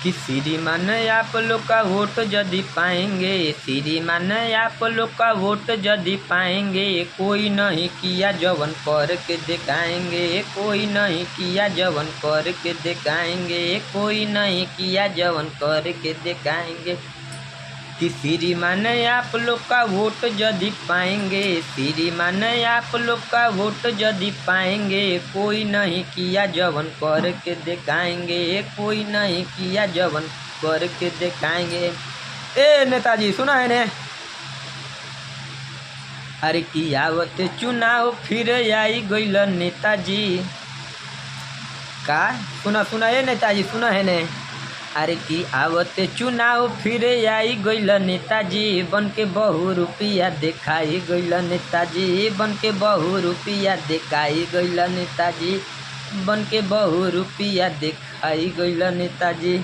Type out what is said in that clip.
कि श्रीमान आप लोग का वोट यदि पाएंगे, श्रीमान आप लोग का वोट यदि पाएंगे, कोई नहीं किया जवन कर के दिखाएंगे, कोई नहीं किया जवन कर के दिखाएंगे, कोई नहीं किया जवन कर के दिखाएंगे। कि श्रीमान आप लोग का वोट यदि पाएंगे, श्रीमान आप लोग का वोट यदि पाएंगे, कोई नहीं किया जवन कर के दिखाएंगे, कोई नहीं किया जवन कर के दिखाएंगे। ए नेताजी सुना है ने? अरे की आवत चुनाव फिर आई गइल नेताजी का। सुना सुना ए नेताजी सुना है ने? अरे की आवत चुनाव फिर आई गइल नेताजी, बन के बहु रुपया दिखाई गइल नेताजी, बन के बहु रुपया दिखाई गइल नेताजी, बन के बहु रुपया दिखाई गइल नेताजी।